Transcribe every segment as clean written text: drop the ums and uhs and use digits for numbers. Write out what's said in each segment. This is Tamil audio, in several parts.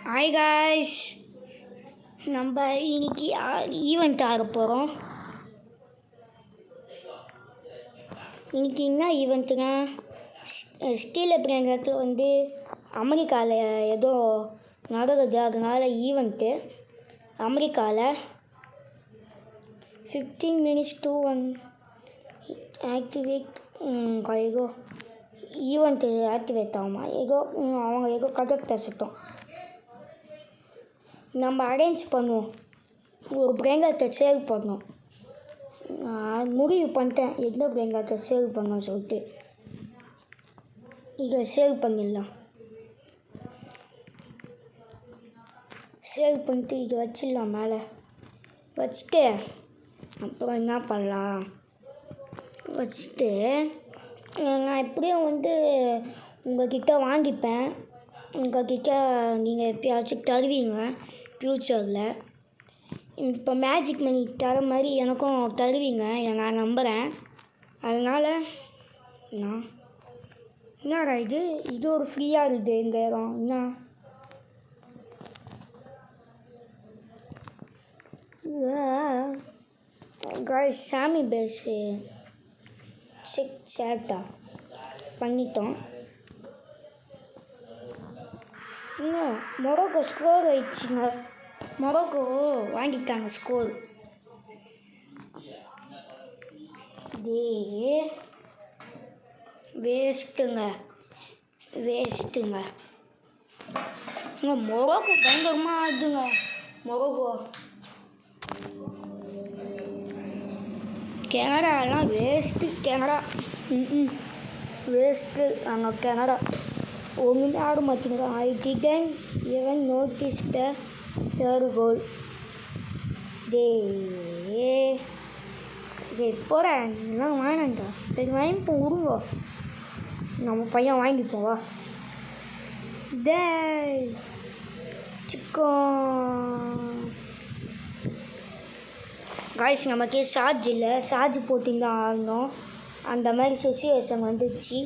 ஹாய் காய்ஸ், நம்ம இன்னைக்கு ஈவெண்ட் ஆக போகிறோம். இன்னைக்கு என்ன ஈவெண்ட்டுனா, ஸ்டீல் பிரேங்கத்தில் அமெரிக்காவில் ஏதோ நடக்குது. அதனால ஈவெண்ட்டு அமெரிக்காவில் 15 minutes to 1 ஆக்டிவேட் ஏதோ ஈவெண்ட்டு ஆக்டிவேட் ஆகுமா, அவங்க ஏதோ கதை பேசட்டும். நம்ம அரேஞ்ச் பண்ணுவோம், ஒரு பிரியங்கத்தை சேவ் பண்ணோம். முடிவு பண்ணிட்டேன் எந்த பிரியங்கத்தை சேவ் பண்ணோம் சொல்லிட்டு. இதை சேவ் பண்ணிடலாம். சேவ் பண்ணிட்டு இதை வச்சிடலாம். மேலே வச்சுட்டு அப்புறம் என்ன பண்ணலாம், வச்சுட்டு நான் எப்படியும் உங்கள்கிட்ட வாங்கிப்பேன். உங்கள்கிட்ட நீங்கள் எப்பயாச்சும் தருவீங்க ஃப்யூச்சரில். இப்போ மேஜிக் மணி தர மாதிரி எனக்கும் தருவீங்க, நான் நம்புகிறேன். அதனால் என்னடா இது ஒரு ஃப்ரீயாக இருக்குது எங்கள் இடம். என்ன காய்ஸ், சாமி பேஸு சேட்டா பண்ணிட்டோம். இன்னும் மொரோக்கோ ஸ்கோர் ஆயிடுச்சுங்க. மொரோக்கோ வாங்கிட்டாங்க ஸ்கோர். வேஸ்ட்டுங்க. மொரோக்கோ பயங்கரமாக ஆடுதுங்க. மொரோக்கோ கனடாலாம் வேஸ்ட்டு. Canada waste. அங்கே கனடா ஒன்றுமே ஆட மாட்டேங்கிறா. I didn't even notice the third goal. போகிறேன் இதெல்லாம் வாங்கினேன்டா. சரி வாங்கிப்போம், விடுங்க. நம்ம பையன் வாங்கிப்போம் வா. சிக்கன் காய்ஸ், நமக்கு சார்ஜ் இல்லை. சார்ஜ் போட்டிங்க தான் ஆடணும். அந்த மாதிரி சுச்சுவேஷன் வந்துச்சு.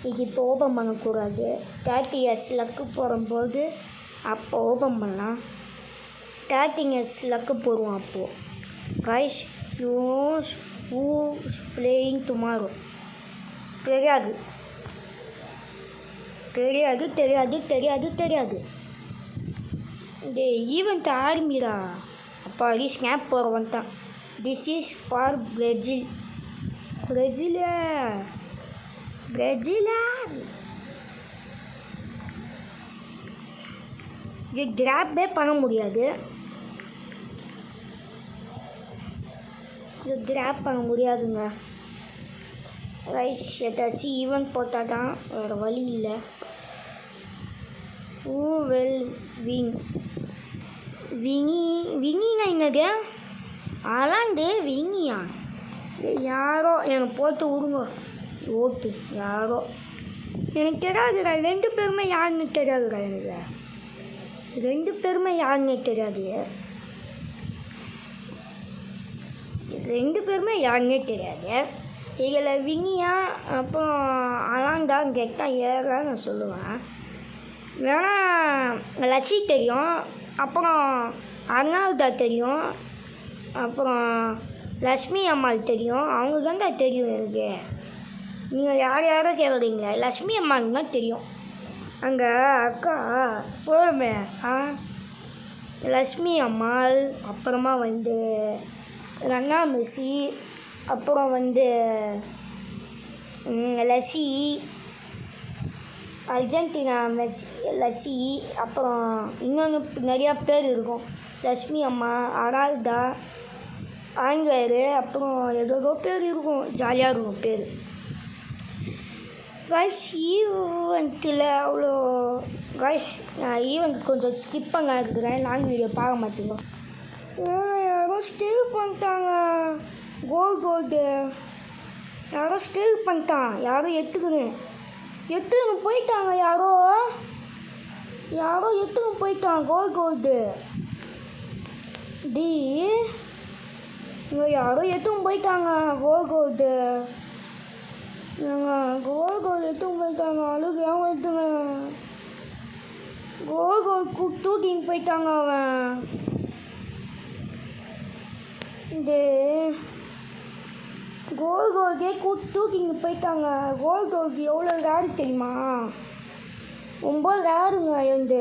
இது இப்போ ஓப்பன் பண்ணக்கூடாது. 30 years லக்கு போடும்போது அப்போ ஓப்பன் பண்ணலாம். 30 years லக்கு போடுவோம் அப்போது. Guys, who's playing tomorrow? தெரியாது. இந்த ஈவெண்ட் ஆரம்பிடா. அப்போ அடி ஸ்னாப் போட வந்துட்டான். This is for Brazil. இது கிராப்பே பண்ண முடியாது. முடியாதுங்க. ரைஸ் ஏதாச்சும் ஈவெண்ட் போட்டால் தான், வேறு வழி இல்லை. Who will win? வினினா என்னது? ஆலாண்டு வினியா? யாரோ எனக்கு போட்டு விடுங்க. ஓட்டு யாரோ எனக்கு தெரியாதுடா. 2 பேருமே யாருன்னு தெரியாதுடா. எனக்கு 2 பேருமே யாருன்னே தெரியாது. 2 பேருமே யாருன்னே தெரியாது. இதில் வினியா அப்புறம் அலாண்டான்னு கேட்டால் ஏறா நான் சொல்லுவேன். வேணா லசி தெரியும், அப்புறம் அர்னால்டா தெரியும், அப்புறம் லக்ஷ்மி அம்மாள் தெரியும். அவங்க தான்டா தெரியும் எனக்கு. நீங்கள் யாரோ கேட்குறீங்களா? லக்ஷ்மி அம்மாவுக்கு தான் தெரியும். அங்கே அக்கா போமே லக்ஷ்மி அம்மாள், அப்புறமா ரங்கா மெஸ்ஸி, அப்புறம் லசி, அர்ஜென்டினா மெஸ்ஸி, லசி, அப்புறம் இன்னொன்று நிறையா பேர் இருக்கும். லக்ஷ்மி அம்மா, அரால்டா, ஆங்கரு, அப்புறம் ஏதோ பேர் இருக்கும். ஜாலியாக இருக்கும் பேர். காய்ஸ், ஈவெண்ட்டில் அவ்வளோ காய்ஸ், நான் ஈவெண்ட் கொஞ்சம் ஸ்கிப் பண்ண இருக்கிறேன். லாங் வீடியோ பார்க்க மாட்டேங்க. யாரோ ஸ்டீல் பண்ணிட்டாங்க கோல்டு. யாரோ ஸ்டீல் பண்ணிட்டான். யாரோ எட்டுக்குன்னு போயிட்டாங்க. யாரோ எட்டுக்குன்னு போயிட்டான் கோல்டு. இங்கே யாரோ எட்டுக்கும் போயிட்டாங்க கோல்டு. கோல் எடுத்து போயிட்டாங்க. அழுகு ஏன் எடுத்துங்க கோல் தூக்கின்னு போயிட்டாங்க அவன். இந்த கோல்கே தூக்கிங்க போயிட்டாங்க. கோல்கோக்கு எவ்வளோ ரேரு தெரியுமா? ரொம்ப ரேருங்க. இந்த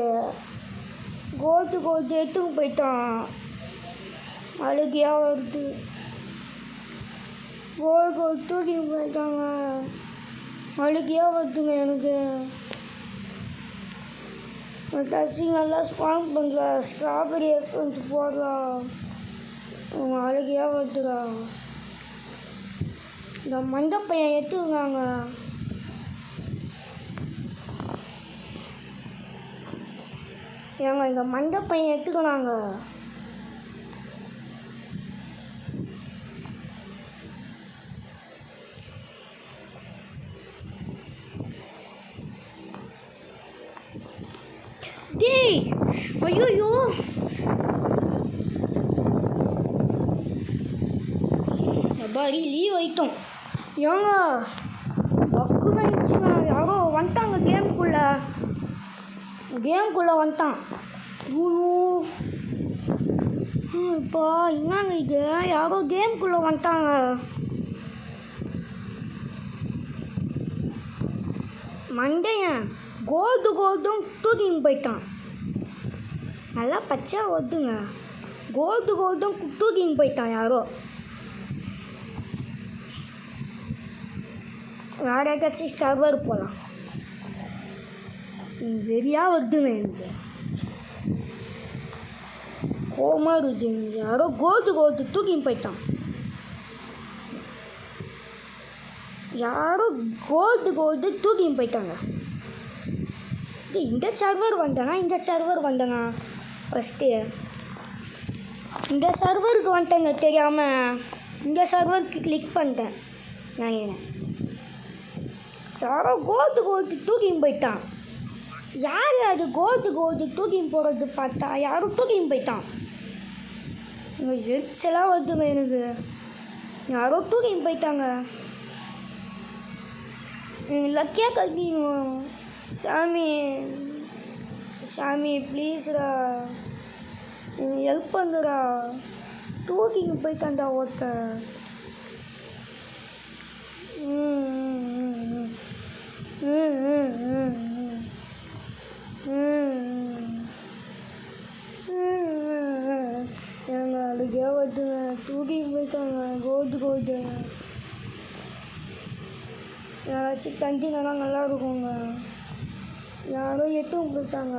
கோல்டு எடுத்துன்னு போயிட்டான். அழுகையாக வருது. கோல்டு தூக்கின்னு போயிட்டாங்க. அழுகையாக வருதுங்க எனக்கு. டச்சி நல்லா ஸ்பான் பண்ணுறா. ஸ்ட்ராபெரி எஃபென்ட் போடுறா. அழுகையாக வருதுடா. இந்த மண்டப்பையன் எடுத்துக்கிறாங்க. ஏங்க இந்த மண்டப்பையன் எடுத்துக்கிறாங்க. டேய் ஐயோ பாடி லீவ் ஆயிட்டோம். ஏங்க பக்கு ஆயிடுச்சுங்க. யாரோ வந்துட்டாங்க கேம்குள்ளே வந்துட்டான். ஐயோ இப்போ என்னங்க இது? யாரோ கேம்குள்ளே வந்துட்டாங்க. மண்டையன் கோல்டும் தூக்கின்னு போயிட்டான். நல்லா பச்சை ஒதுங்க. கோல்டும் தூக்கின்னு போயிட்டான் யாரோ. வேறு ஏதாச்சும் சர்வர் போகலாம். வெறியாக வருதுங்க எனக்கு. கோமா இருக்குது. யாரோ கோல்டு தூக்கின்னு போயிட்டான். யாரோ கோல்டு தூக்கின்னு போயிட்டாங்க. இந்த சர்வர் வந்தாங்க ஃபஸ்ட்டு. இந்த சர்வருக்கு வந்துட்டேங்க தெரியாமல். இந்த சர்வருக்கு கிளிக் பண்ணிட்டேன் நான். யாரோ கோல்டு தூக்கின்னு போயிட்டான். யார் அது கோல்டு தூக்கின்னு போகிறது பார்த்தா யாரும் தூக்கின்னு போயிட்டான். எரிச்சலாக வருதுங்க எனக்கு. யாரோ தூக்கின்னு போயிட்டாங்க. லக்கியாக கட்டிடணும். சாமி ப்ளீஸ்டா எனக்கு ஹெல்ப் பண்ணுடா. தூக்கின்னு போயிட்டான்டா ஒருத்தன். எங்கள் அழுகையாக வருதுங்க. தூக்கின்னு போயிட்டாங்க கோல்டு. யாராச்சும் கண்டினா நல்லா இருக்குங்க. யாரும் எடுத்துன்னு போயிட்டாங்க.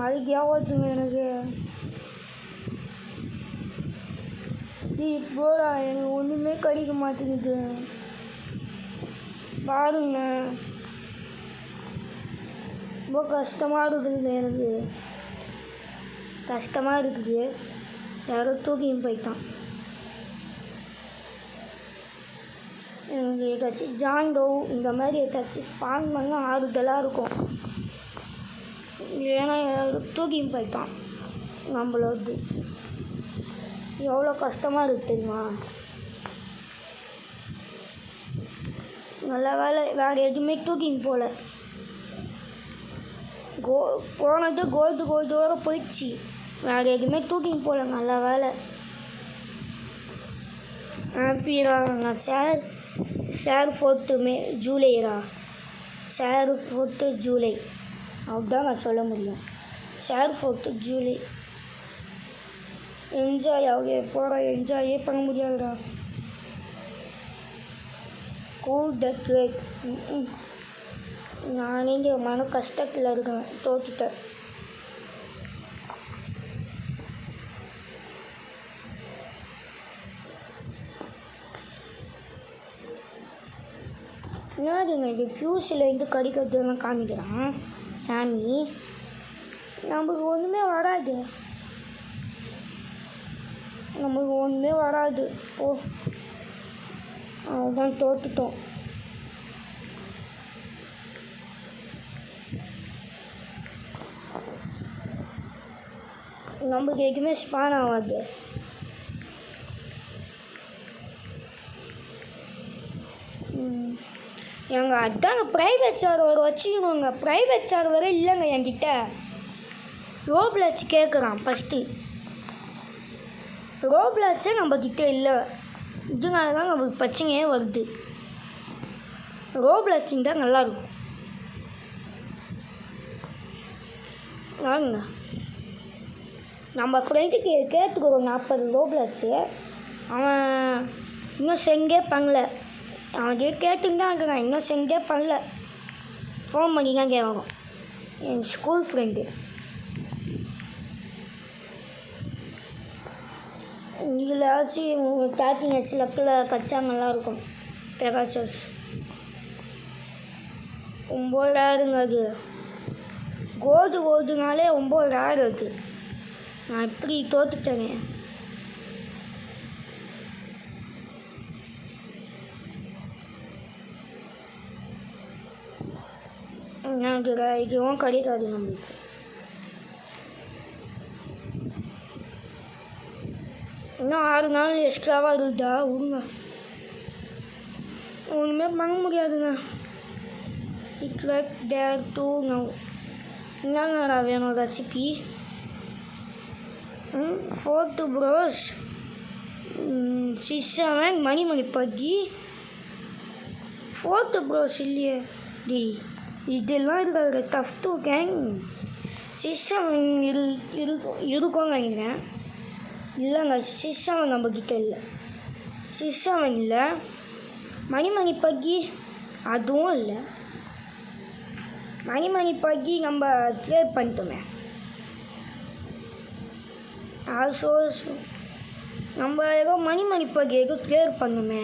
அழுகையாக வருதுங்க எனக்கு. போடா, எனக்கு ஒன்றுமே கிடைக்க மாட்டேங்குது. பாருங்க ரொம்ப கஷ்டமாக இருக்குதுங்க எனக்கு. கஷ்டமாக இருக்குது. யாரோ தூக்கின்னு போயிட்டான். எனக்கு ஏதாச்சும் ஜாண்டோ இந்த மாதிரி ஏதாச்சும் ஸ்பான் பண்ணால் ஆறுதலாக இருக்கும். ஏன்னா யாரும் தூக்கின்னு போயிட்டான். நம்மளோட எவ்வளோ கஷ்டமாக இருக்குது தெரியுமா? நல்ல வேலை வேறு எதுவுமே தூக்கின்னு போகல. போனது கோல்டோடு போயிடுச்சு. வேறு எதுவுமே தூக்கின்னு போகல. நல்ல வேலை. ஹாப்பிடா. நான் ஷேர் 4 ஜூலைரா. ஷேர் 4 ஜூலை அப்படிதான் நான் சொல்ல முடியும். ஷேர் 4 ஜூலை. என்ஜாய் போகிற என்ஜாயே பண்ண முடியாதுடா. Cool that like. நானே இங்கே மன கஷ்டத்தில் இருக்கேன். தோற்றுட்டேன். என்னதுங்க இது? ஃப்யூஸ்லேருந்து கடிக்கிறதுலாம் காமிக்கிறான் சாமி. நமக்கு ஒன்றுமே வராது. ஓ அதுதான் தோற்றுட்டோம். நம்மளுக்கு எதுவுமே ஸ்பான் ஆகாது. அதாங்க ப்ரைவேட் சர்வர் வச்சுக்கணுங்க. ப்ரைவேட் சர்வரே இல்லைங்க என்கிட்ட. ரோப்ளாக்ஸ் கேட்குறான் ஃபஸ்ட்டு. ரோப்ளாக்ஸே நம்மக்கிட்ட இல்லை. இதனால தான் நமக்கு பிரச்சனையே வருது. ரோப்ளாக்ஸ் தான் நல்லாயிருக்கும். வாங்க நம்ம ஃப்ரெண்டுக்கு கேட்டுக்கிறோம் 40 ரோப்ளாக்ஸு. அவன் இன்னும் செஞ்சே பண்ணல. அவன் கேட்டுன்னு தான் இருக்கிறான், இன்னும் செஞ்சே பண்ணல. ஃபோன் பண்ணி தான் கேட்கணும். என் ஸ்கூல் ஃப்ரெண்டு. இதிலாச்சும் ஸ்டார்டிங் லக்கில் கச்சா நல்லாயிருக்கும். பெகாசஸ் 9,000ங்க. அது கோல்டுனாலே 9,000 அது. நான் இப்படி தோற்றுட்டேனே. இதுவும் கிடைக்காது நம்மளுக்கு. இன்னும் 6 நாள் எக்ஸ்ட்ராவாக இருக்குதா? விடுங்க, ஒன்றுமே பண்ண முடியாதுங்க. It's like there to now. என்னங்கடா வேணும் ரெசிபி? 4 ப்ரோஸ் 6-7 மணி பக்கி 4 ப்ரோஸ் இல்லையே. இதெல்லாம் இருக்காது. டஃப் டூ கேங் 6-7 இருக்கும்னு நினைக்கிறேன். இல்லைங்க 6-7 நம்மக்கிட்ட இல்லை. 6-7 இல்லை. மணி பக்கி அதுவும் இல்லை. மணி பக்கி நம்ம கிளியர் பண்ணிட்டோமே. ஆல்சோ நம்ம ஏதோ மணி பக்கி ஏதோ கிளியர் பண்ணுமே.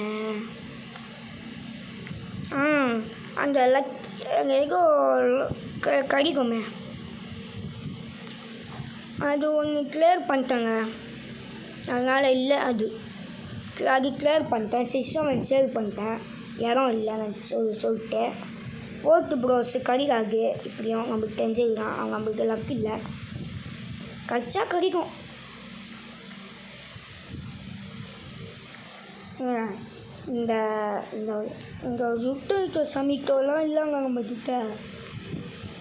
அந்த ஏதோ கிடைக்குமே, அது ஒன்று கிளியர் பண்ணிட்டேங்க. அதனால் இல்லை, அது கிளியர் பண்ணிட்டேன். 6-7 சேவ் பண்ணிட்டேன். இடம் இல்லை நான் சொல்லிட்டேன். 4 ப்ரோஸ் கிடைக்காது. இப்படியும் நம்மளுக்கு தெரிஞ்சுக்கலாம். அவங்க நம்மளுக்கு லக் இல்லை. கச்சா கிடைக்கும். இந்த இந்த இந்த ருட்டு சமிட்டோலாம் இல்லைங்க நம்மக்கிட்ட.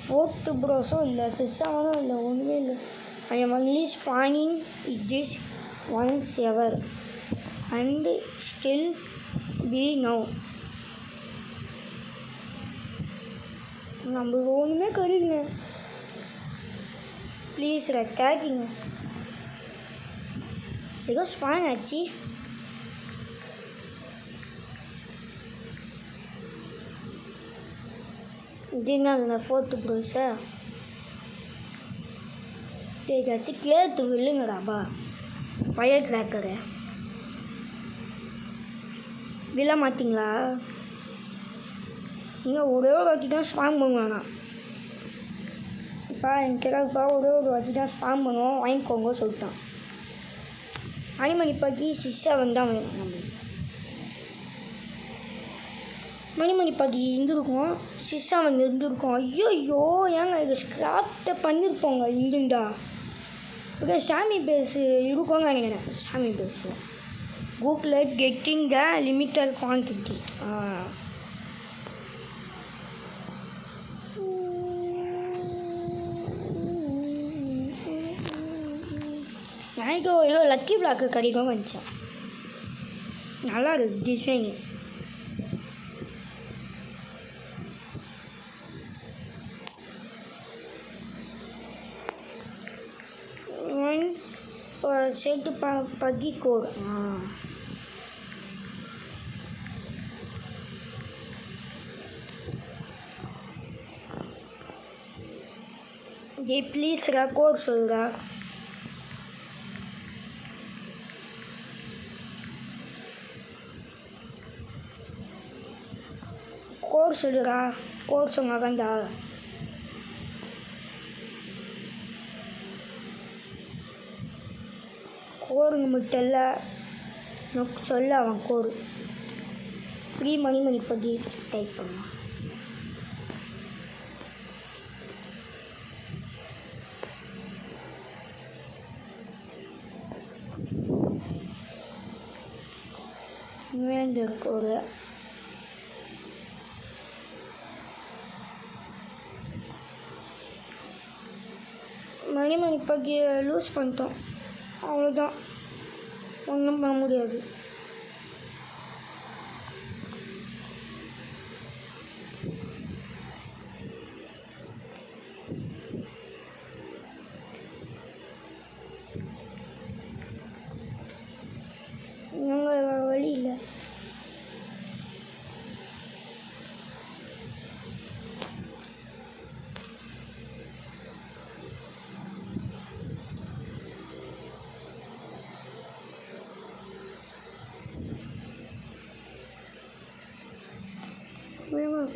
4 ப்ரோஸும் இல்லை, 6-7 இல்லை, ஒன்றுமே இல்லை. I am only spawning it this once ever and still be now. நம்மளுக்கு ஒன்றுமே கிடைக்குங்க. ப்ளீஸ் கேட்குங்க. ஏதோ ஸ்பான் ஆச்சு. இது என்ன 4 ப்ரோஸா? ஏதாச்சு கிளியர் இல்லைங்கடாப்பா. ஃபயர் கிராக்கரு விழ மாட்டிங்களா? நீங்கள் ஒரே ஒரு வாட்டி தான் ஸ்பான் பண்ணுவேண்ணா. இப்போ எனக்குப்பா ஒரே ஒரு வாட்டி தான் ஸ்பான் பண்ணுவோம், வாங்கிக்கோங்க சொல்லிட்டான். மணி பக்கி 6-7 தான் வேணும் நம்மளுக்கு. மணி பக்கி இருந்துருக்கும், 6-7 இருந்துருக்கும். ஐயோ ஏங்க இது ஸ்கிராப்டை பண்ணியிருப்போங்க. இருந்துண்டா இப்போ சாமி பேஸு இருக்கும்னு நினைக்கிறேன். சாமி பேஸு கூகுளில் கெட்டிங் த லிமிட்டட் குவான்டிட்டி. எனக்கு ஏதோ லக்கி பிளாக்கு கிடைக்கும் வந்துச்சேன். நல்லா இருக்குது டிசைனு. சேர்த்து பக்கி கோடு. ப்ளீஸ்ரா கோட் சொல்கிறா. கோட் சொல்லுறா. கோட் சொன்னாக்கண்டா. கோடு நமக்கு தெரியல. நமக்கு சொல்ல அவன் கோடு. ஃப்ரீ மணி பற்றி டைப் பண்ணுவான். வேண்டிய கோடு மணி பக்கி லூஸ் பண்ணிட்டோம், அவ்வளோதான், ஒன்றும் பண்ண முடியாது. நாங்கள் வழி இல்லை.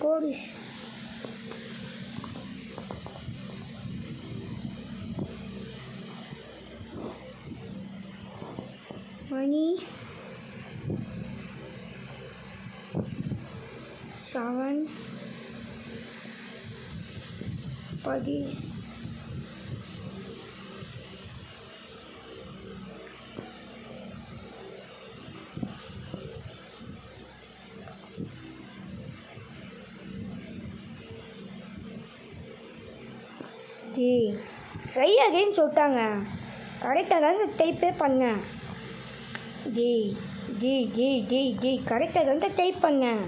கோடிஸ் மணி 7 pagi. ட்ரை அகைன்னு சொல்லிட்டாங்க, கரெக்டாக தான் டைப்பே பண்ணேன். கரெக்டாக தான் டைப் பண்ணேன்.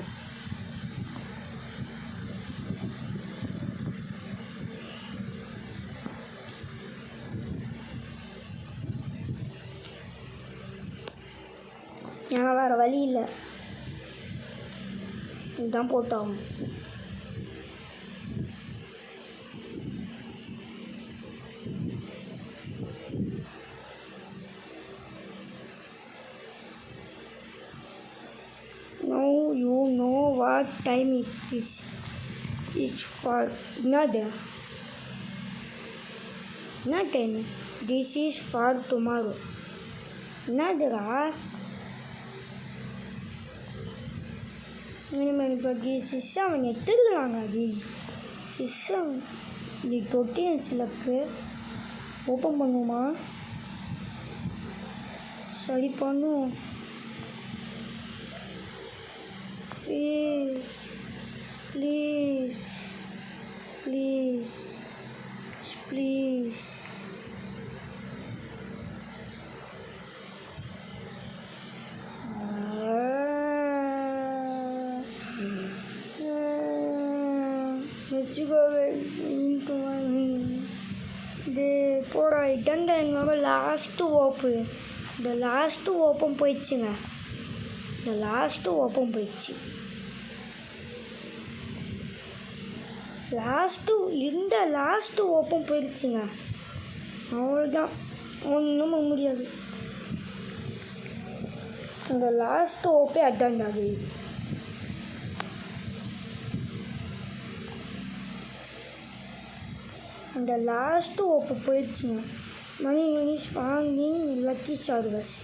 நான் வேறு வழி இல்லை, இதுதான் போட்டோம். Now you know what time it is. It's for another. Nothing. This is for tomorrow. Another hour. மணி பற்றி சிஸ்டம் எடுத்துக்கிறாங்க. அது சிஸ்டம் இது தொட்டியன்ஸிலக்கு ஓப்பன் பண்ணுமா? சரி பண்ணுவோம். ப்ளீஸ் ப்ளீஸ் ப்ளீஸ் வச்சுக்கோவே. இது போட இட்டங்க என்னோட லாஸ்ட்டு ஓப்பு. இந்த லாஸ்ட்டு ஓப்பன் போயிடுச்சுங்க. இந்த லாஸ்ட்டு ஓப்பன் போயிடுச்சு. இந்த லாஸ்ட்டு ஓப்பன் போயிடுச்சுங்க. அவ்வளோதான், ஒன்றும் பண்ண முடியாது. இந்த லாஸ்ட்டு ஓப்பே அட்டன் ஆகுது. அந்த லாஸ்ட்டு ஓப்பு போயிடுச்சுங்க. மணி வாங்கிங் லக்கி சர்வஸ்.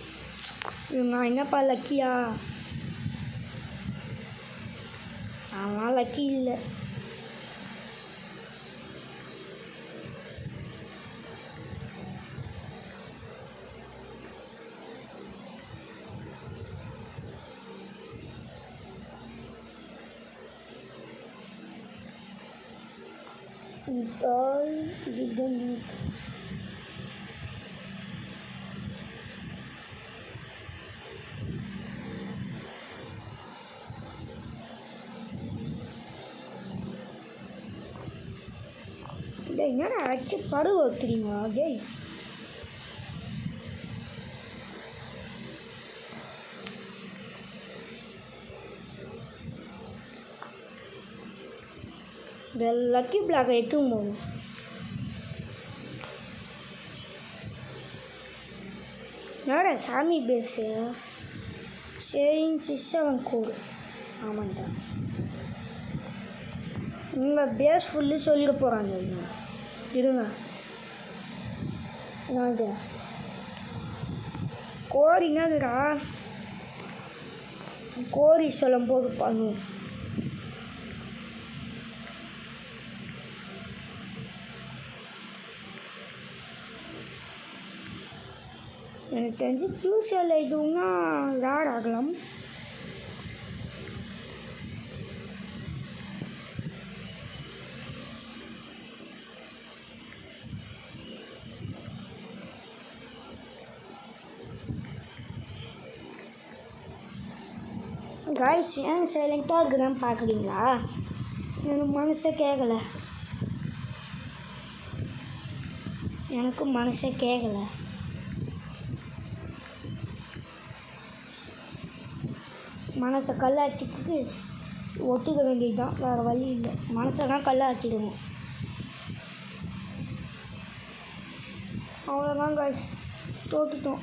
நான் என்னப்பா லக்கியா? அவன் லக்கி இல்லை. All didn't need. என்னடா அச்சு படு வைக்கிறீங்களா? ஜெய் லக்கி பிளாக் எடுத்தும் போகும். என்னடா சாமி பேஸு சரிங்க சிஸ்டம் கோடு. ஆமாண்டா, உங்கள் பேஸ் ஃபுல்லு சொல்லிட போகிறாங்க. இருங்க, நான் இது கோரி என்னதுடா கோரி சொல்லும் போது பண்ணுவோம். எனக்கு தெரிஞ்சு ஃபியூச்சரில் இதுவும்னா ராட் ஆகலாம். காய்ஸ் ஏன் சைலண்ட்டாக இருக்குதான்னு பார்க்குறீங்களா? எனக்கு மனசே கேட்கல. எனக்கும் மனசே கேட்கல. மனசை கல்லாக்கிட்டு ஒத்துக்க வேண்டியது தான், வேறு வழி இல்லை. மனசை தான் கல்லாக்கிடுவோம். அவ்வளோதான் காய்ஸ், தோட்டுட்டோம்.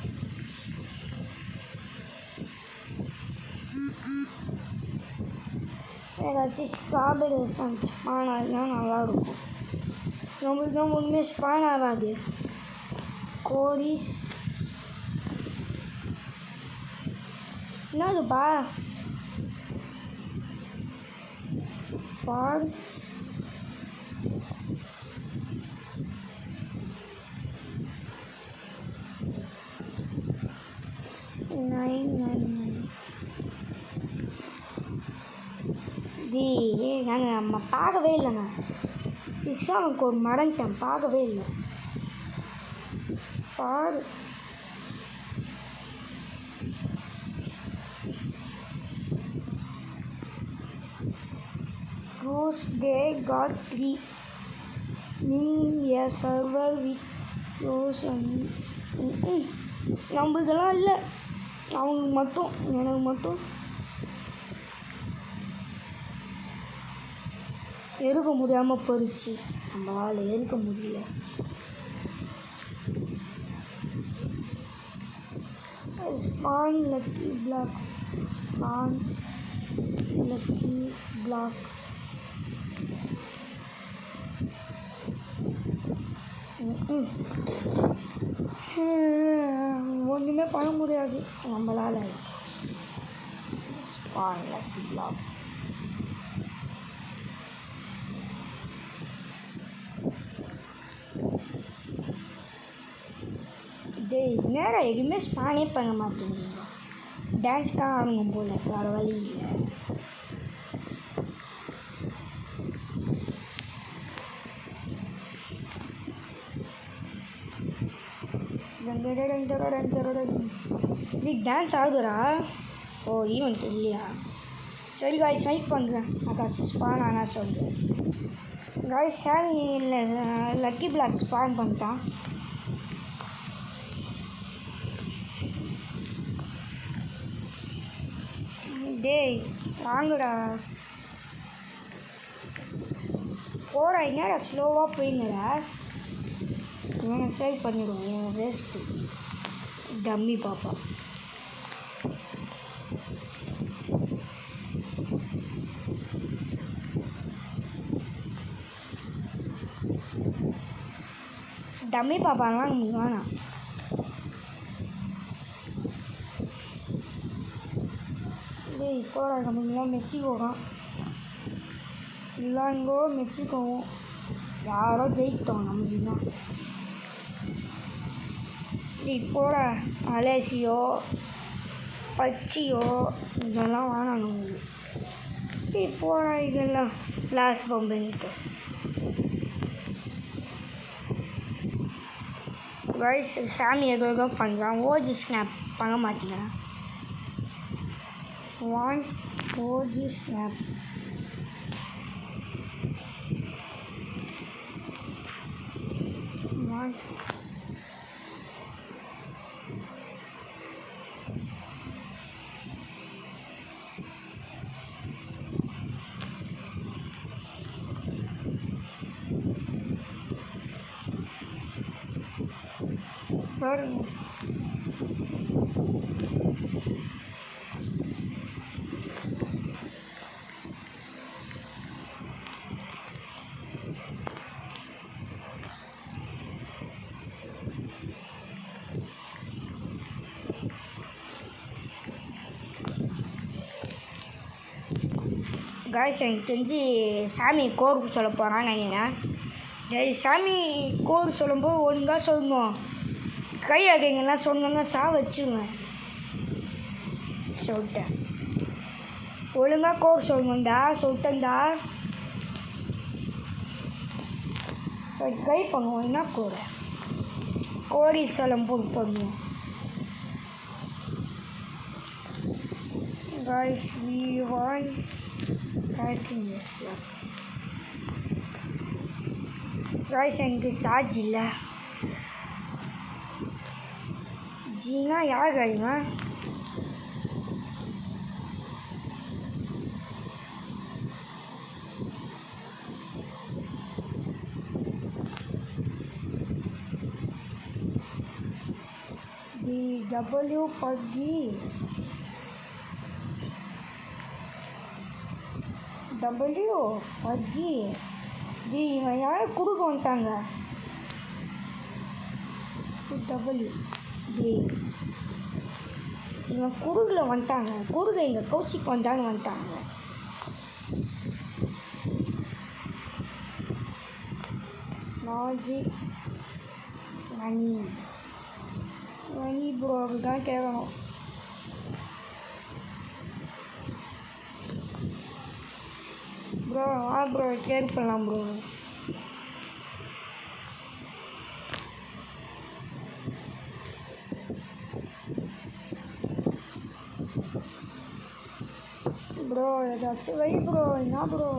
ஏதாச்சும் ஸ்ட்ராபெரி ஸ்பான் ஆகுதுன்னா நல்லாயிருக்கும். நம்மளுக்கு தான் ஒன்றுமே ஸ்பான் ஆகாது. கோரிஸ் என்னதுப்பா? ஃபார் 999 இது நாங்கள் நம்ம பார்க்கவே இல்லைங்க. சிஸ்ஸாவுக்கு ஒரு மறந்துட்டேன், பார்க்கவே இல்லை. For Rose they got 3 in a server with Rose and நம்மளுக்கெல்லாம் இல்லை, அவங்களுக்கு மட்டும். எனக்கு மட்டும் எடுக்க முடியாமல் போயிடுச்சு. நம்மளால் எடுக்க முடியல. Spawn lucky block, spawn lucky block. ஒன்றுமே பண்ண முடியாது நம்மளால். Spawn lucky block. நேரம் எதுவுமே ஸ்பானே பண்ண மாட்டேங்குது. டான்ஸ் தான் ஆடுங்க போல், வேறு வழி இல்லை. இது டான்ஸ் ஆகுதுரா? ஓ ஈவெண்ட் இல்லையா? சரி காய்ஸ், ஸ்னைக் பண்ணுறேன். அக்கா ஸ்பான் ஆனால் சொல்கிறேன் காய்ஸ். சாரி இல்லை, லக்கி பிளாக் ஸ்பான் பண்ணிட்டான். டேய் வாங்கடா, போடா. என்னடா ஸ்லோவாக போயிங்கடா. இவனை சேவ் பண்ணிவிடுவோம், என் வேஸ்ட்டு டம்மி பாப்பா. டம்மி பாப்பாலாம் நமக்கு வேணாம். டேய் போடா, நம்மளாம் மெக்சிகோ தான். இல்லாங்கோ மெக்சிகோவும் யாரோ ஜெயிக்கிட்டோம் நமக்கு தான். இப்போட அலேசியோ பச்சியோ இதெல்லாம் வேணாம் நமக்கு. இப்போட இதெல்லாம் லாஸ் பம்பனிட்டு வயசு சாமி ஏதோ பண்ணுறான். ஓஜி ஸ்னாப் பண்ண மாட்டேங்கிறேன். ஓஜி ஸ்னாப் பாருங்க. காய்ஸ், எனக்கு தெரிஞ்சு சாமி கோடு சொல்ல போகிறான்னு நினைக்கிறேன். டேய் சாமி கோடு சொல்லும்போது ஒழுங்காக சொல்லணும். கை அகைங்கெல்லாம் சொன்னோன்னா வச்சுங்க சொல்லிட்டேன். ஒழுங்காக கோடு சொல்லணும்டா, சொல்லிட்டேன்டா. சரி கை பண்ணுவோம். என்ன கோடி சொல்லும் போது பண்ணுவோம். guys, we want tracking this luck. Guys, எனக்கு சார்ஜ் இல்லை. ஜீனா யார் இவன்? W பக்கி டி இவன் யாரும் குறுக்க வந்துட்டாங்க. W டி இவன் குறுகில் வந்துட்டாங்க. குறுக இங்கே கோச்சிக்கு வந்துட்டாங்க. நாஜி மணி ப்ரோவுக்கு தான் கேட்கணும். ப்ரோ ப்ரோ கேர் பண்ணலாம் ப்ரோ. ப்ரோ ஏதாச்சும் வை ப்ரோ. என்ன ப்ரோ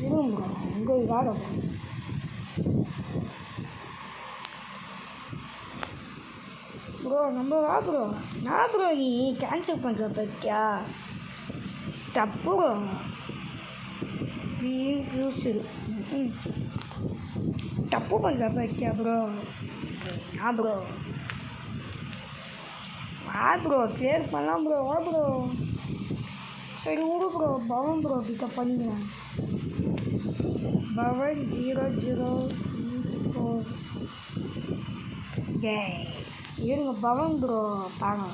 இருங்க ப்ரோ. இங்கே இதாக ப்ரோ நம்ம வா ப்ரோ. நான் ப்ரோ நீ கேன்சல் பண்ணுற பற்றியா தப்பு ப்ரோ. நீ ஃபியூச்சர் தப்பு பண்ணுற பற்றியா ப்ரோ? நான் ப்ரோ வா ப்ரோ கிளியர் பண்ணலாம் ப்ரோ. வா ப்ரோ. சரி விடு ப்ரோ. பவன் ப்ரோ பிக்கப் பண்ணிக்கிறேன். பவன் 004 டே இருங்க. பவன் ப்ரோ பாருங்க.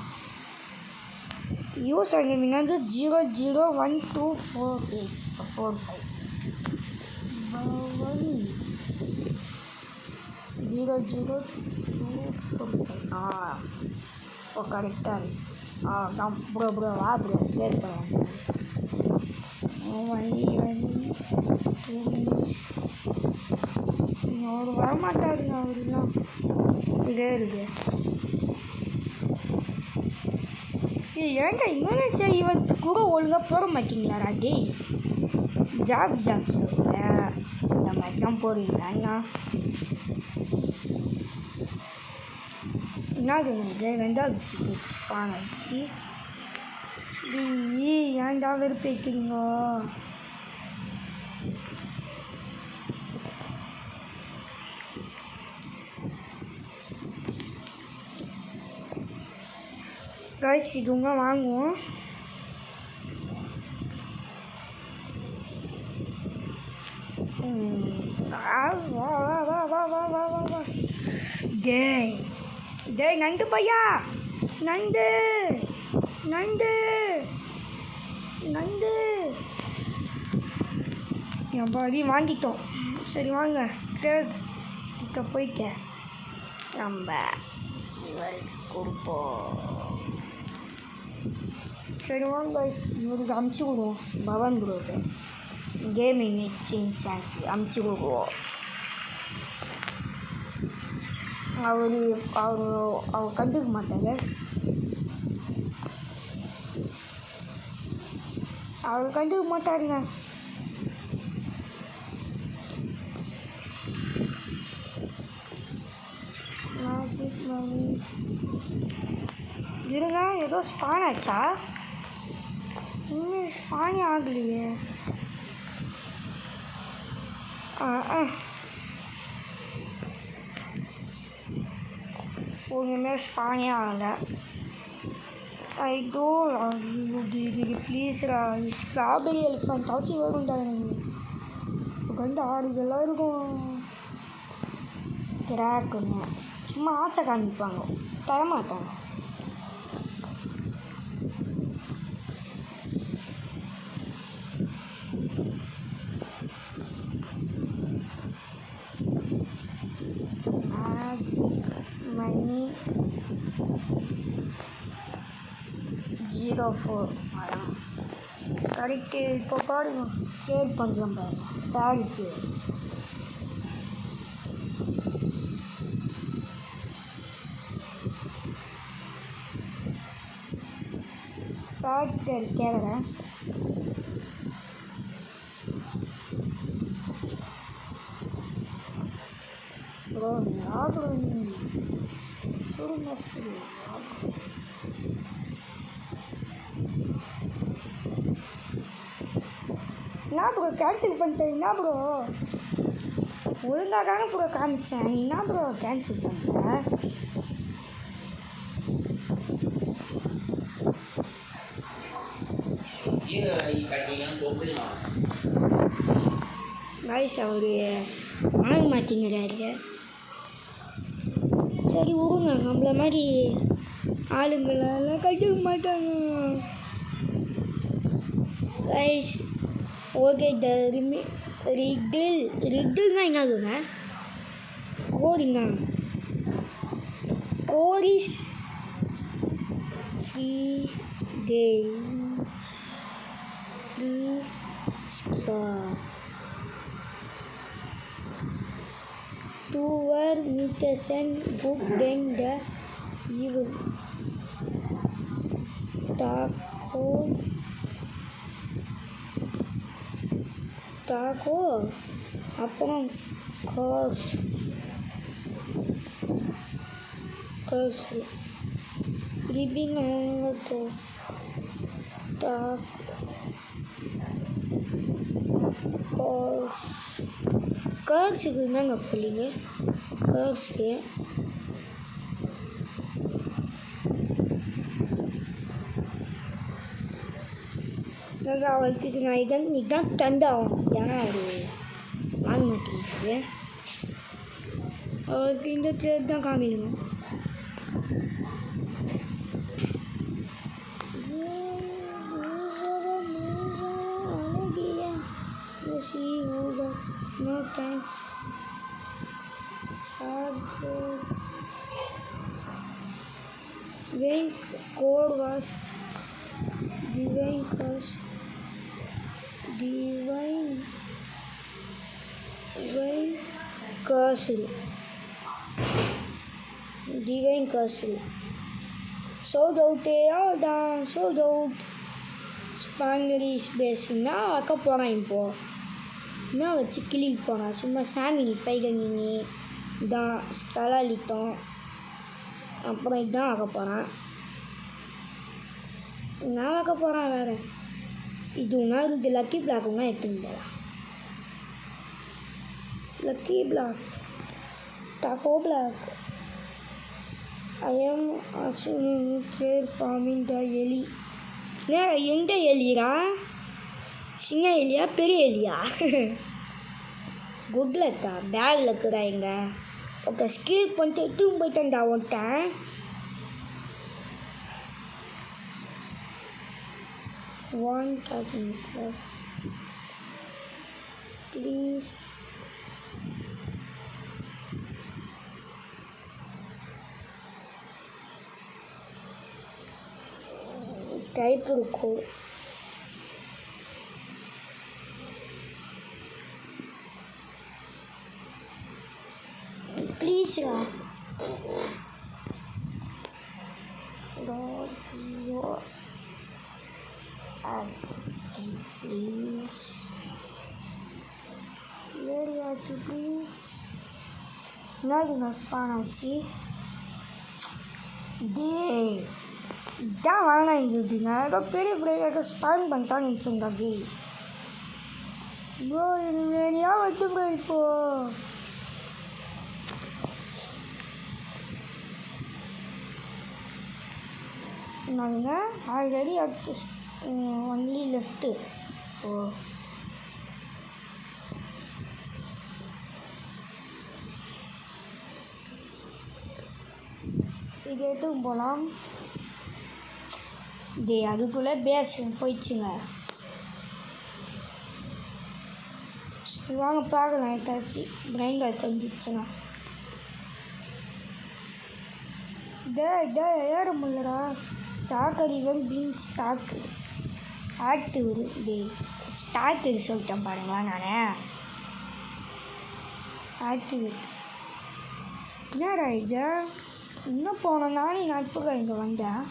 யூஸ் ஆகிங்க வந்து 0012445. பவன் 00245. ஓ கரெக்டாக இருக்கு. நான் ப்ரோ வா ப்ரோ கிளியர் பண்ணுவேன். அவர் வரமாட்டாருங்க. அவருலாம் இதே இருக்கு. ஏன்டா இவனே சரி இவன் கூட ஒழுங்காக போட மாட்டீங்களாடா டே. ஜாப் சொல்ல இந்த மாதிரி தான் போடுவீங்களா? என்னது 2வது ஆச்சு. ஏன்டா வெறுப்பேக்கிறீங்க? காய்ஸ் இதுங்க வாங்குவோம். டேய் நண்டு பையா. நண்டு என் பாடி வாங்கிட்டோம். சரி வாங்க கிட்ட போயிட்டேன். நம்ம கொடுப்போம். சரி வாங்க இவருக்கு அமுச்சு விடுவோம். பவன் ப்ரோக்கு கேமிங் எக்ஸ்சேஞ்ச் ஆக்கி அமுச்சு விடுவோம். அவர் கண்டுக்க மாட்டாங்க. அவர் கண்டுக்க மாட்டாருங்க. மேஜிக் மணி இருங்க. ஏதோ ஸ்பான் ஆச்சா? இன்னும் ஸ்பானே ஆகலையே. ஒன்றுமே ஸ்பானே ஆகலை. ஐடோ ப்ளீஸ்ரா. ஸ்ட்ராபெரி எலிஃபண்ட் ஆச்சு வரும்டா. எனக்கு வந்து 6 இதெல்லாம் இருக்கும். கிராக்குன்னு சும்மா ஆசை காமிப்பாங்க, தரமாட்டாங்க. மணி 04 அதான் கரெக்டு. இப்போ பாருங்க சேவ் பண்ணுறோம் பாருங்க. சாரிக்கு ஃபேக்டர் கேட்குறேன். ப்ரோ ஞாபகம் என்ன ப்ரோ கேன்சல் பண்ணிட்டேன்? என்ன ப்ரோ ஒழுங்காக தானே ப்ரோ காமிச்சேன், என்ன ப்ரோ கேன்சல் பண்ணிட்டேன்? கைஸ் அவரு வாங்க மாட்டேங்கிறாரு. சரி விடுங்க, நம்மள மாதிரி ஆளுங்களெல்லாம் கட்டுக்க மாட்டாங்க கைஸ். ஓகே த ரிட்டில்னா என்னதுங்க? கோடிங்க codes free game free star toward mutation good then the evil taco அப்புறம் curse living to curse என்னங்க ஃபீலிங்க? curse அவருக்கு நான் இதான் தந்தாகும். ஏன்னா அவர் வாங்க மாட்டேங்குது. அவருக்கு இந்த தேர் தான் காமிக்கணும். No thanks. Divine code was divine curse. Divine curse. Sold out தான் sold out. Spanish பேசினா வைக்க போகிறான். இப்போது என்ன வச்சு கிளிக்கு போகிறான்? சும்மா சாமி பைகங்கினி இதான் ஸ்கலாலித்தம், அப்புறம் இதுதான் வைக்க போகிறான். நான் வைக்க போகிறான் வேறு. இதுனா இது லக்கி பிளாக்குங்க எடுத்துன்னு போகலாம். Lucky block taco block. I am care farming the எலி. எந்த எலியா? சின்ன எலியா பெரிய எலியா? குட் லக்கா பேக்கில் இருக்குடா எங்க. ஓகே ஸ்கீல் பண்ணிட்டு எடுத்துன்னு போயிட்டேன்டா ஒருத்தன். One talking stuff. Please. Type रुको. Please lah. God, your please. Where you are to please. Now spanachi. Day. இதான் வேணாங்கிறதுங்க. ஏதோ பெரிய ஏதோ ஸ்பேன் பண்ணிட்டான்னு நினச்சேங்க. கே ப்ரோ இது வேறையா வந்து ப்ரோ இப்போது நாங்கள் ஆல்ரெடி அடுத்து ஒன்லி லெஃப்ட்டு. ஓ இது எடுத்துக்கும் போகலாம். டே அதுக்குள்ளே பேஸ் போயிடுச்சுங்க. சரி வாங்க பார்க்கலாம். ஏதாச்சும் பிரைன் கார்டு தெரிஞ்சிச்சுங்க. இதே ஏற முடியலடா. சாக்கடிவன் பீன் ஸ்டாக்கு ஆக்டிவ். டே ஸ்டாக்கு சொல்லிட்டேன் பாருங்களா. நான் ஆக்டிவேட் என்னடா இது? இன்னும் போனேன் நானே நட்புகள் இங்கே வந்தேன்.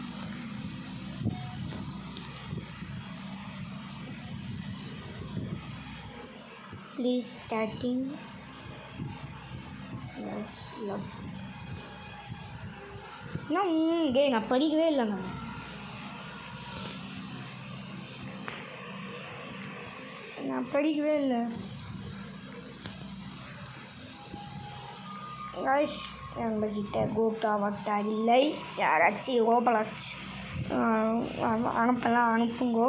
Please starting love. நான் படிக்கவே இல்லைங்க. நான் படிக்கவே இல்லை கைஸ். எங்ககிட்ட கோப்டா வட்டா இல்லை. யாராச்சும் ஓபலாச்சு அனுப்புங்கோ.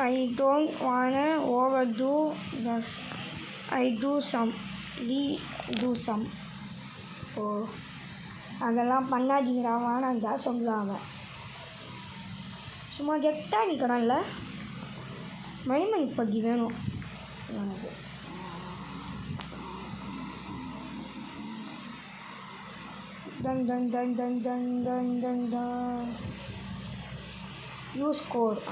I don't wanna overdo this. I do some. ஓ அதெல்லாம் பண்ணாதீங்கடா வேணாண்டா சொல்லுவாங்க. சும்மா கெட்டாக நிற்கிறான்ல. மணிமணி பக்கி வேணும் எனக்கு. டன் டன் டன் டன் டன் டன் டன் டன். Use code.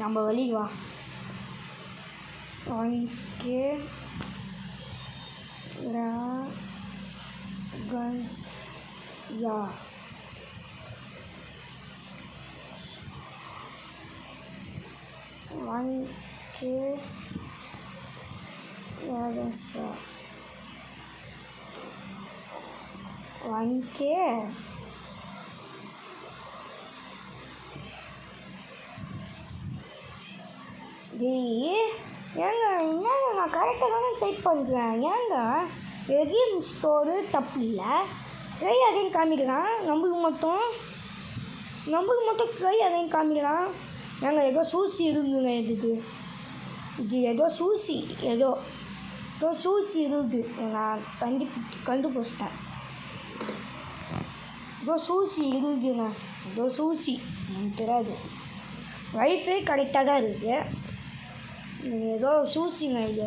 நம்ம வழிக்கு வா. 1K guns. யா 1K guns. 1K ஏங்க என்னங்க நான் கரெக்டாக தானே டைப் பண்ணுறேன். ஏங்க எகைன் ஸ்டோரு தப்பு இல்லை. கை அதையும் காமிக்கிறான். நம்மளுக்கு மட்டும் கை அதையும் காமிக்கிறான். ஏங்க ஏதோ சூசி இருக்குங்க. இது ஏதோ சூசி இருக்குது. நான் கண்டுபிடிச்சிட்டேன். ஏதோ சூசி இருக்குதுங்க. எனக்கு தெரியாது. வைஃபை கரெக்டாக தான் இருக்குது. ஏதோ சூசிங்க. இது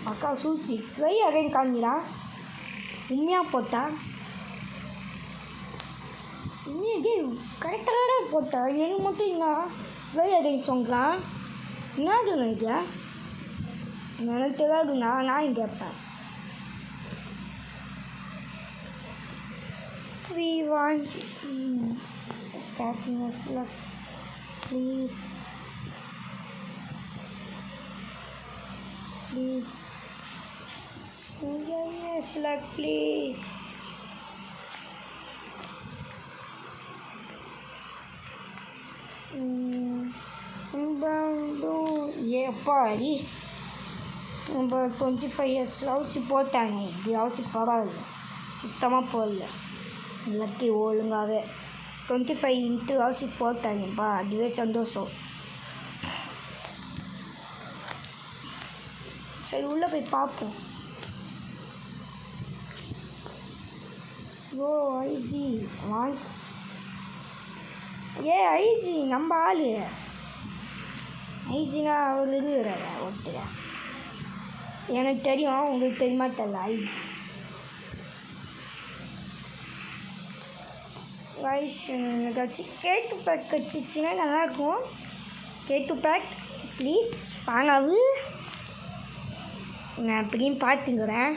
அக்கா சூசி. கை அதையும் காமிக்கிறான். உண்மையாக போட்டா கரெக்டாக தான் போட்டா. எனக்கு மட்டும் என்ன கை அதையும் சொல்கிறான். என்னதுங்க இது? எனக்கு தெரியாதுண்ணா. நான் கேட்பேன். We want happiness, love, please. Yes, love, please. ஏப்பாடி நம்ம 25 years அவுச்சு போட்டாங்க. இப்படி அவுச்சு பரவாயில்ல. சுத்தமாக போடல. எல்லாத்தையும் ஒழுங்காகவே 25 இன்ட்டு அவுச்சு போட்டாங்கப்பா. அதுவே சந்தோஷம். சரி உள்ளே போய் பார்ப்போம். ஓ ஐஜி ஐஜி நம்ம ஆள். ஐஜினா அவர் இருக்கிறார ஒருத்தர். எனக்கு தெரியும். உங்களுக்கு தெரியுமா தெரியல. ஐஜி வயசு கட்சி கேட்டு பேக் கட்சிச்சுன்னா நல்லாயிருக்கும். கேட்டு பேக் ப்ளீஸ் பானாவு. நான் எப்படின்னு பார்த்துக்கிறேன்.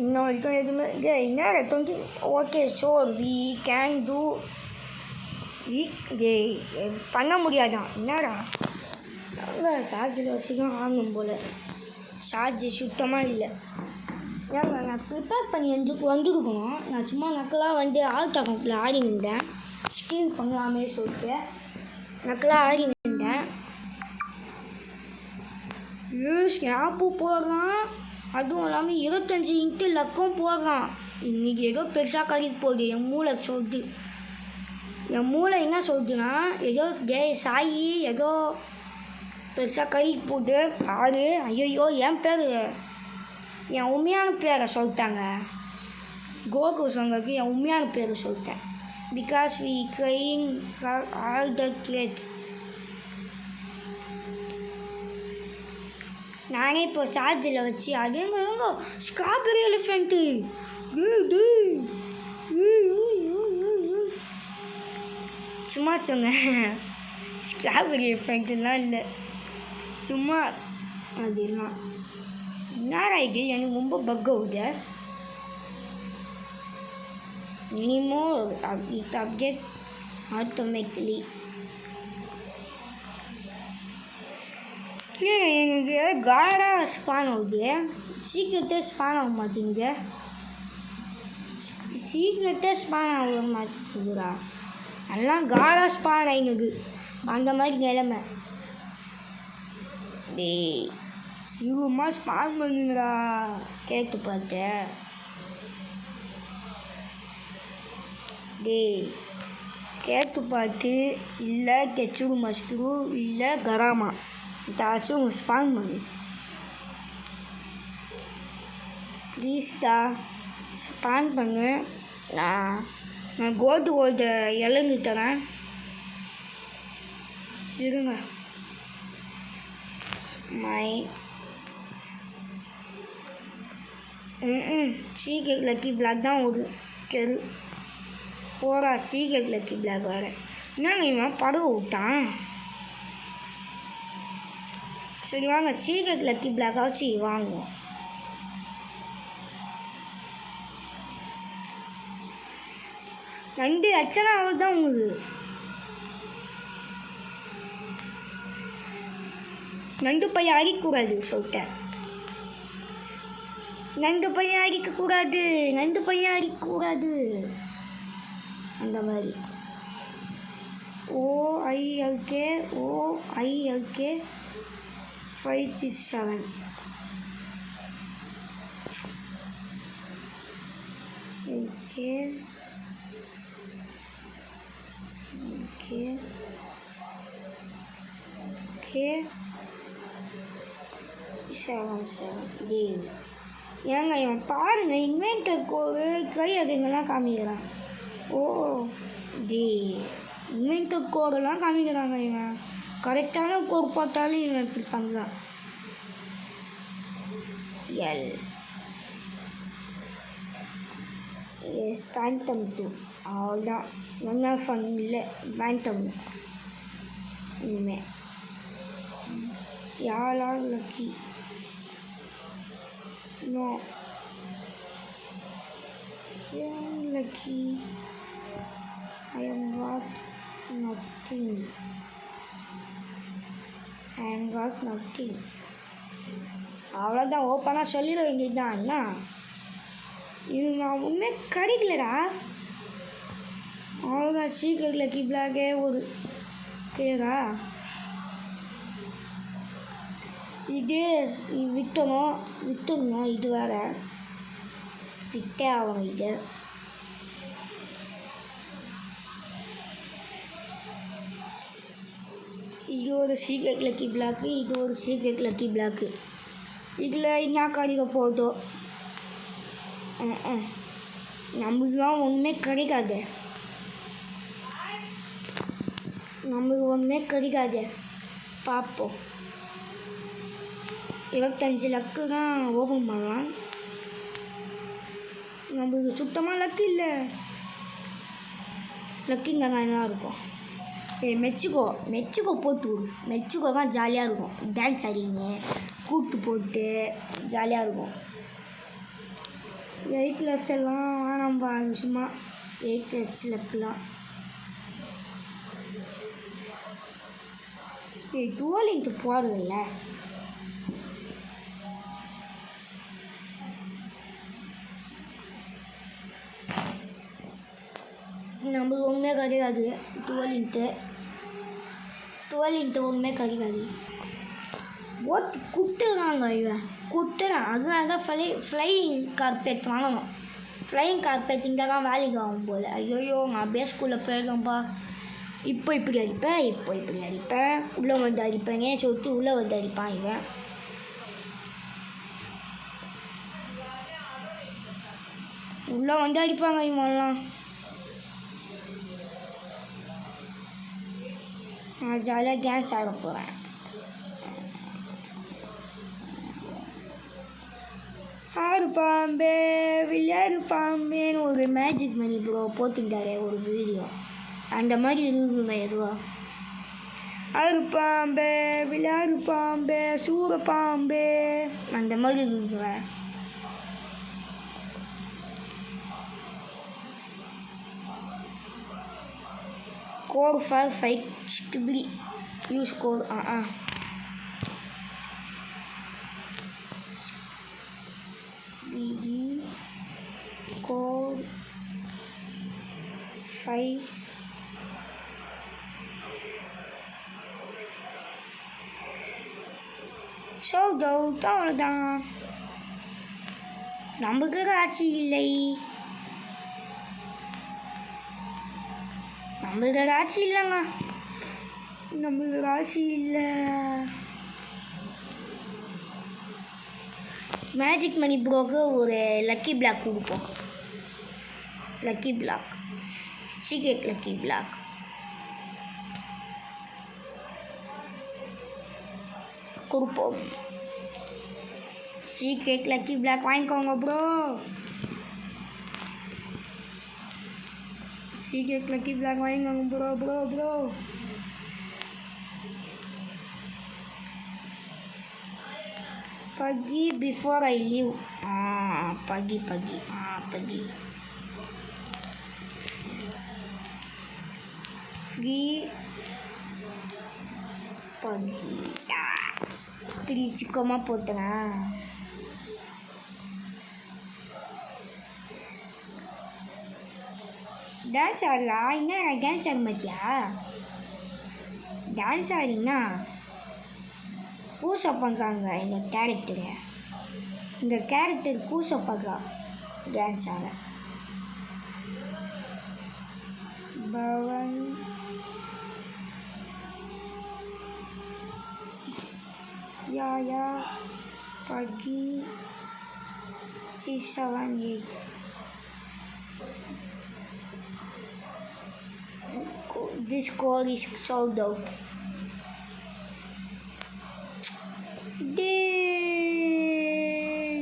இன்னும் வரைக்கும் எதுவுமே என்ன 20. Okay sure we can do. பண்ண முடியாதான். என்னடா சார்ஜில் வச்சுதான் ஆகணும் போல். சார்ஜ் சுத்தமாக இல்லை. ஏங்க நான் ப்ரிப்பேர் பண்ணி வந்துருக்கணும். நான் சும்மா நக்கலாக ஆல்ட் அக்கௌண்ட்டில் ஆடிருந்தேன். ஸ்டீல் பண்ணலாமே சொல்லிட்டு நக்கலாக ஆடிருந்தேன். ஸ்னாப்பு போடுறான். அதுவும் இல்லாமல் 25 இன்ட்டு லக்கம் போடுறான். இன்றைக்கி ஏதோ பெருசாக கழிக்க போகுது. என் மூளை என்ன சொல்லுதுன்னா ஏதோ சாயி ஏதோ பெருசாக கழிக்க போகுது பாரு. ஐயோ என் பேர் என் உண்மையான பேரை சொல்லிட்டாங்க. கோகு சங்கருக்கு என் உண்மையான பேரை சொல்லிட்டேன். Because we crying for all the great. நானே இப்போ சார்ஜில் வச்சு அதுங்க ஸ்ட்ராபெரி எலிஃபெண்ட்டு. சும்மா சொன்னேன். ஸ்ட்ராபெரி எலிஃபெண்ட்டுலாம் இல்லை. சும்மா அதெல்லாம் என்னடா இது? எனக்கு ரொம்ப பக் ஆகுது. இனிமோ அப்டேட் ஆட்டோமேட்டிக்கலி எனக்கு காடாக ஸ்பான் ஆகுது, சீக்கிரத்தே ஸ்பான் ஆக மாட்டேங்குது, சீக்கிரத்தே ஸ்பான் ஆக மாட்டேங்குதுடா. எல்லாம் காடாக ஸ்பான் ஆகினுக்கு அந்த மாதிரி நிலைமை. டேய் சீக்கிரமாக ஸ்பான் பண்ணுங்கடா கேட்டு பார்த்தேன். டேய் கேட்டு பார்த்து இல்லை கெச்சுடு மஸ்குரு இல்லை கராமா ஏதாச்சும் ஸ்பான் பண்ணு ப்ளீஸ்டா, ஸ்பான் பண்ணு. நான் கோல்டு இழந்து தரேன், இருங்க. சீக்கிரம் லக்கி பிளாக் தான் ஒரு கெரு போடா. சீக்கிரம் லக்கி பிளாக் வேறு என்னங்க இவன் படவை விட்டான். சரி வாங்க சீக்கிரம் லக்கி பிளாக்காச்சு வாங்குவோம். நண்டு அச்சனா அவள் தான் உங்களுக்கு. நண்டு பையன் அடிக்கக்கூடாது சொல்லிட்டேன். நண்டு பையன் அடிக்கக்கூடாது, நண்டு பையன் அடிக்கக்கூடாது அந்த மாதிரி. OILK 567 7 ஏங்க இவன் பாருங்க இன்வென்டர் கோடு கை அதுங்கெல்லாம் காமிக்கிறான். இன்வென்டர் கோடெல்லாம் காமிக்கிறாங்க. இவன் கரெக்டான கோடு பார்த்தாலும் இவன் இப்படி பண்ணுறான். பேண்டம் 2 அவ்வளோதான். நல்லா ஃபன் இல்லை பேண்டம் இனிமேல் யாரால் lucky no lucky. I am got nothing. அவ்வளோதான் ஓப்பனாக சொல்லிட வேண்டியதுதான். என்ன இது நான் ஒன்றுமே கிடைக்கலடா. அவ்வளோதான் சீக்கிரம் லக்கி பிளாகே ஒரு கேடா. இதே விட்டுடணும் இது வேறு விட்டே ஆகணும். இது ஒரு சீக்ரெட் லக்கி பிளாக்கு, இது ஒரு சீக்ரெட் லக்கி பிளாக்கு. இதில் என்ன கிடைக்க போட்டோம் நமக்கு தான் ஒன்றுமே கிடைக்காது, நமக்கு ஒன்றுமே கிடைக்காது. பார்ப்போம். 25 லக்கு தான் ஓப்பன் பண்ணலாம். நம்மளுக்கு சுத்தமாக லக்கு இல்லை. லக்கிங்க நல்லா இருக்கும். மெச்சுக்கோ போட்டு விடு. மெச்சுக்கோ தான் ஜாலியாக இருக்கும். டான்ஸ் ஆடிங்க கூட்டு போட்டு ஜாலியாக இருக்கும். 8 லட்சம்லாம் வேணாம்பா, சும்மா 8 லட்சம் லக்குலாம். டூவலிங்க்கு போகிறதில்ல. நம்மளுக்கு ஒன்றுமே கிடைக்காது. 12 ஒன்றுமே கிடைக்காது. ஓட்டு குத்துறாங்க இவன் குத்துறான். அதனால தான் ஃப்ளையிங் கார்பெட் வாங்கணும். ஃப்ளையிங் கார்பெட் இந்த தான் வேலைக்கு ஆகும் போல். ஐயோ நான் அப்படியே ஸ்கூலில் போயிருக்கேன்ப்பா. இப்போ இப்படி அடிப்பேன், உள்ளே வந்து அடிப்பேங்க சொல்லிட்டு உள்ளே வந்து அடிப்பான் இவன். உள்ளே வந்து அடிப்பாங்க இவன்லாம். நான் ஜாலியாக டான்ஸ் ஆட போகிறேன். ஆடு பாம்பே விளையாடு பாம்பேன்னு ஒரு மேஜிக் மணி ப்ரோ போட்டுட்டாரே ஒரு வீடியோ. அந்த மாதிரி இருக்குங்க எதுவா. ஆடு பாம்பே விளையாடு பாம்பே சூட பாம்பே அந்த மாதிரி இருக்குங்க. score for fight stability. You score. BG score 5. Sold out. அவ்வளோதான். நமக்கு காட்சி இல்லை. நம்மளுக்கு காட்சி இல்லைங்க. நம்மளுக்கு காட்சி இல்லை. மேஜிக் மணி ப்ரோக்கு ஒரு லக்கி பிளாக் கொடுப்போம். Lucky block, secret lucky block கொடுப்போம். சீக்ரெட் லக்கி பிளாக் வாங்கிக்கோங்க ப்ரோ. சீக்ரெட் லக்கி பிளாக் வாங்கிக்கோங்க bro bro bro. Pagi before I leave. Pagi. Free pagi. Free cikoma potra. Dance ஆடுறா? என்ன டான்ஸ் ஆட மாட்டியா? டான்ஸ் ஆடினா பூசப் பண்ணுறாங்க. இந்த கேரக்டர் பூசப் பண்ணுறா டான்ஸ் ஆட. பவன் யா pagi 678. This call is sold out.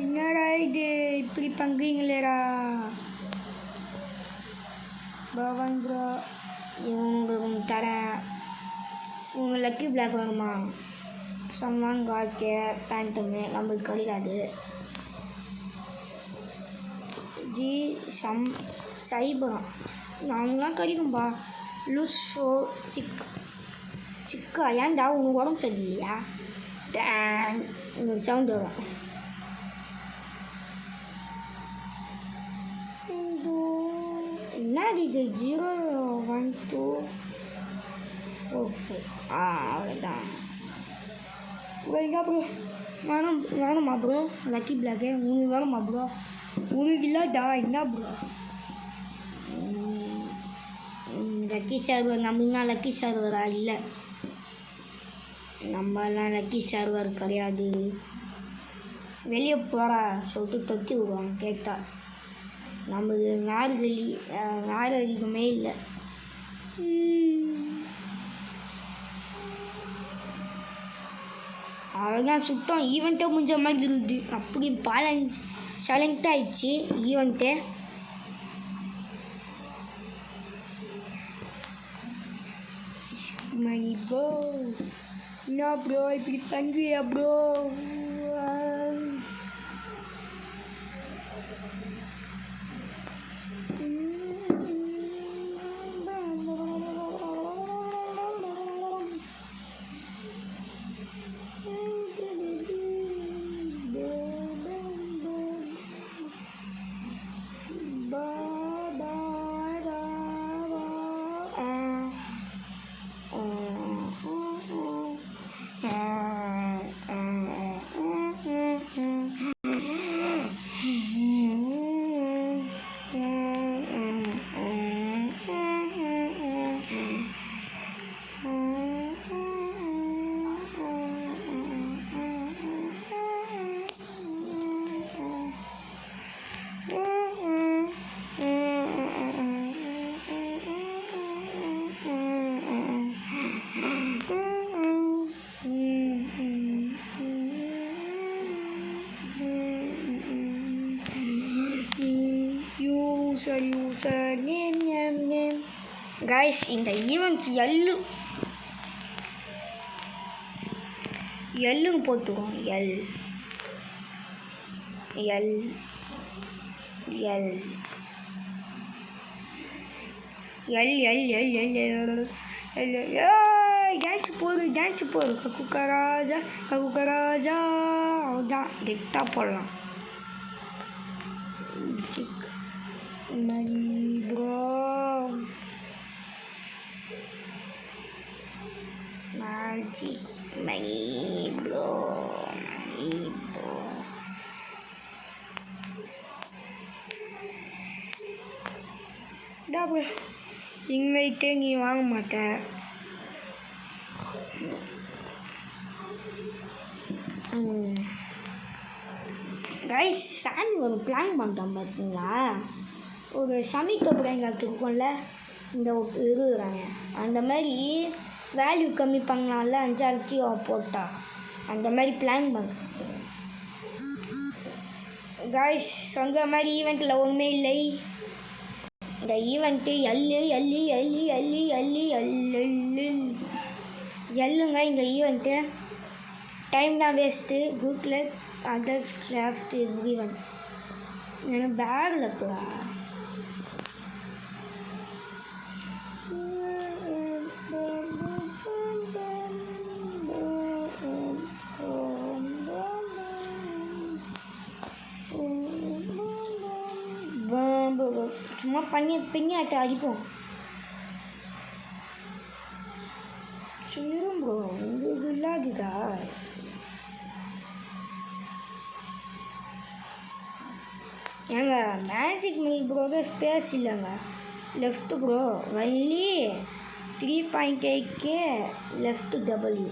என்னடா இது இப்படி பண்றீங்களேடா பவன் ப்ரோ. இவங்களுக்கு தரேன். இவங்க லக்கி பிளாக் வேணுமா? சம்மான் காய்க்க பேண்ட்டுமே நம்மளுக்கு கிடைக்காது. ஜி சைபரம் நாங்களாம் கிடைக்கும்பா. லூஸோ சிக்கா ஏன்டா உனக்கு உடம்பு சரியில்லையா? உங்களுக்கு சவுண்டு வரும். என்னடி இது 0 1 2 4 5. அவ்வளோதான். வேணுமா ப்ரோ லக்கி பிளாக்கு? உனக்கு வேணுமா ப்ரோ? உனக்கு இல்லாதா என்ன ப்ரோ? லக்கி சர்வர் நம்மனா லக்கி சர்வரா? இல்லை, நம்மலாம் லக்கி சர்வர் கிடையாது. வெளியே போகிறா சொல்லிட்டு தொத்தி விடுவாங்க கேட்டா. நமக்கு நாடு அதிகமே இல்லை. அவ்வளோதான் சுத்தம். ஈவெண்ட்டே முடிஞ்ச மாதிரி இருக்குது. அப்படி சைலண்ட் ஆயிடுச்சு ஈவெண்ட்டே. மணி ப்ரோ என்ன ப்ரோ இப்படி பண்ணுறியா ப்ரோ? user name. Guys, இந்த ஈவெண்ட் எல்லுன்னு போட்டுருவோம். L L L L L L dance போடு கக்குக்கராஜா அதான் கெட்டாக போடலாம். மணி ப்ரோ மேஜிக் மணி ப்ரோ இன்வைட்டே நீ வாங்க மாட்ட. கைஸ் சாமி ஒரு பிளான் பண்ணிட்டோம் பார்த்தீங்களா? ஒரு சமைக்க பிள்ளைங்களுக்கு இருக்கும்ல இந்த இருக்கிறாங்க அந்த மாதிரி வேல்யூ கம்மி பண்ணலாம்ல 5,000 கிலோ போட்டால் அந்த மாதிரி பிளான் பண்ணுறேன். கைஸ் சொந்த மாதிரி ஈவெண்ட்டில் ஒன்றுமே இல்லை. இந்த ஈவெண்ட்டு எல்லுங்க இந்த ஈவெண்ட்டு டைம் தான் வேஸ்ட்டு. குரூப்பில் அதர்ஸ் கிராஃப்ட் ஈவெண்ட் எனக்கு பேக்கில் இருக்குதா? சும்மா பண்ணி அடிப்போம். சொல்லிடும் ப்ரோ உங்களுக்கு இல்லாதுதா? ஏங்க மேஜிக் மணி ப்ரோவே ஸ்பேஸ் இல்லைங்க. Left bro Valli 3.8K left W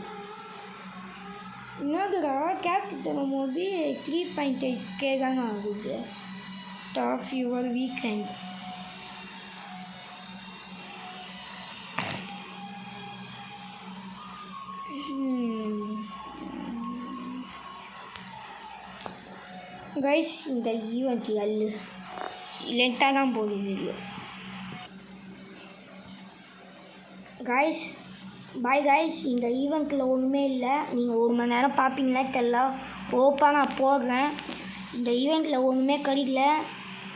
என்னதுடா கேப்டன் தரும் போது 3.8K தாங்க ஆகுது. Top your weekend guys. இந்த ஈவெண்ட் லென்ட்டாக தான் போகுது வீடியோ. Guys bye guys. இந்த ஈவெண்ட்டில் ஒன்றுமே இல்லை. நீங்கள் 1 மணி நேரம் பார்ப்பீங்களே தெரில. ஓப்பா நான் போடுறேன். இந்த ஈவெண்ட்டில் ஒன்றுமே கிடைக்கல.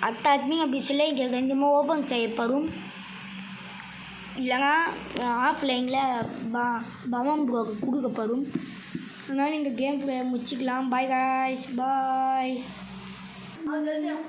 அட்டாக்மிங் அப்படி சொல்ல இங்கே 2 ஓப்பன் செய்யப்படும். இல்லைனா ஆஃப்லைனில் பவன் ப்ரோக்கு கொடுக்கப்படும். அதனால் இந்த கேம் முடிச்சிக்கலாம். Bye guys bye.